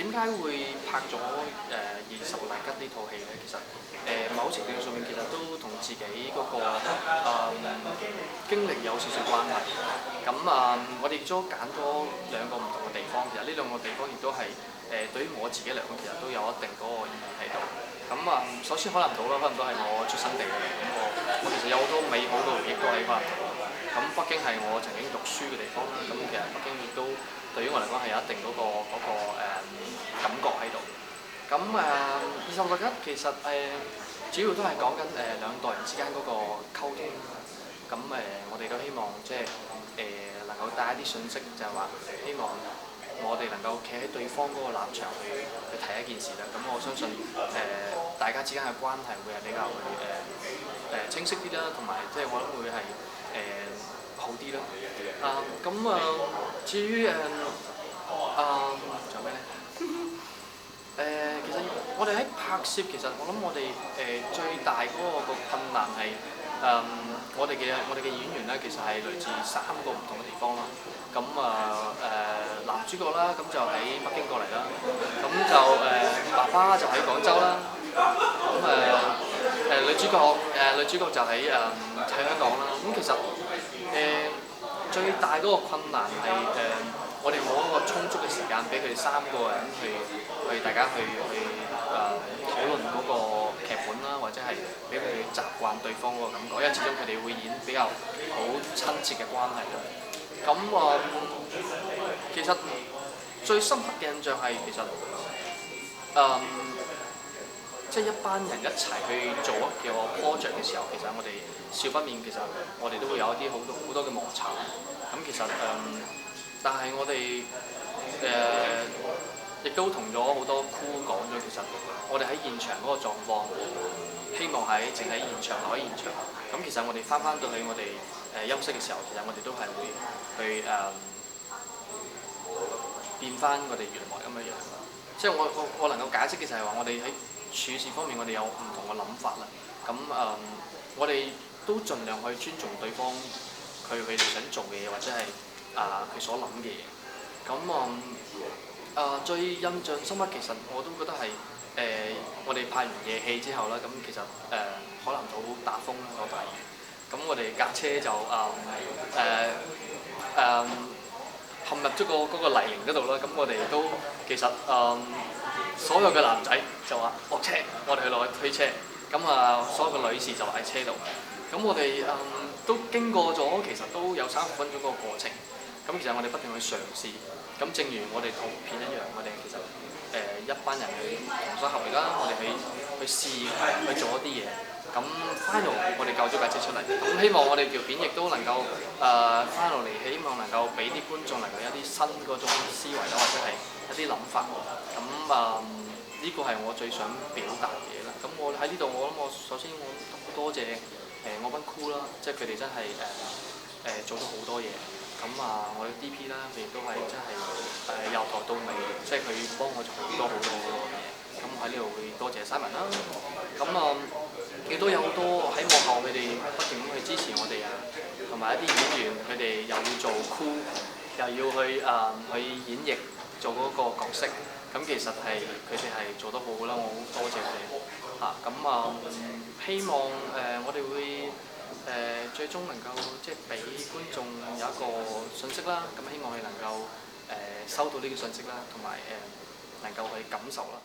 點解會拍咗20個大吉呢套戲咧？其實某程度上面其實都同自己嗰、個經歷有少少關係。咁我哋都揀咗兩個唔同嘅地方，其實呢兩個地方亦都係對於我自己嚟講，其實都有一定嗰個意義喺度。咁首先海南島啦，海南島係我出生地嚟，咁我其實有好多美好嘅回憶都喺海南島。咁北京係我曾經讀書嘅地方啦，咁其實北京亦都對於我嚟講係有一定嗰個感覺喺度。咁20個大吉其實主要都係講緊兩代人之間嗰個溝通。咁我哋都希望即係能夠帶一啲信息，就係話希望我哋能夠企喺對方嗰個立場去睇一件事啦。咁我相信大家之間嘅關係會係比較清晰啲啦，同埋即係我諗會係好啲啦。至於仲有咩咧？其實我哋喺拍攝，其實我諗我哋最大嗰個困難係我哋嘅演員咧，其實係來自3個唔同嘅地方啦。咁男主角啦，咁就喺北京過嚟啦。咁就爸爸就喺廣州啦。咁女主角就喺香港啦。咁其實最大嗰個困難係我哋冇一個充足嘅時間俾佢哋3個人去大家去討論嗰個劇本啦，或者係俾佢哋習慣對方嗰個感覺，因為始終佢哋會演比較好親切嘅關係啦。咁其實最深刻嘅印象係其實即係一班人一齊去做一個 project 嘅時候，其實我哋少不免其實我哋都會有一啲好多嘅摩擦。咁其實但係我哋亦都同咗好多 crew 講咗，其實我哋喺現場嗰個狀況，希望淨喺現場留喺現場。咁其實我哋翻到去我哋休息嘅時候，其實我哋都係會去變翻我哋原來咁樣樣。即係我能夠解釋嘅就係話，我哋喺處事方面，我哋有唔同嘅諗法啦。咁我哋都盡量去尊重對方佢哋想做嘅嘢，或者係佢所諗嘅嘢。咁最印象深刻，其實我都覺得係我哋拍完夜戲之後啦，咁其實海南島打風啦，落大雨。咁我哋架車就陷入咗嗰個泥濘嗰度啦。咁我哋都其實所有嘅男仔就話落車，我哋去落去推車。咁所有嘅女士就喺車度。咁我哋都經過咗，其實都有30分鐘嗰個過程。咁其實我哋不斷去嘗試。咁正如我哋套片一樣，我哋其實一班人去同心合力啦，我哋去試去做一啲嘢。咁 final 我哋救咗架車出嚟。咁希望我哋條片亦都能夠final 嚟，希望能夠俾啲觀眾能夠有啲新嗰種思維啦，或者係一啲諗法。咁呢個係我最想表達嘅嘢啦。咁我喺呢度，我諗首先我好多謝我班 crew 啦，即係佢哋真係做咗好多嘢。咁我哋 DP 啦，佢亦都係真係由頭到尾，即係佢幫我做好多嘢。咁喺呢度會多謝 Simon 啦。咁亦都有好多喺幕後佢哋不斷咁去支持我哋同埋一啲演員，佢哋又要做 crew，又要去演繹做嗰個角色。咁其實係佢哋係做得好好啦，我好多謝佢哋希望我哋會最終能夠即係俾觀眾有一個信息啦。咁希望佢能夠收到呢個信息啦，同埋能夠去感受啦。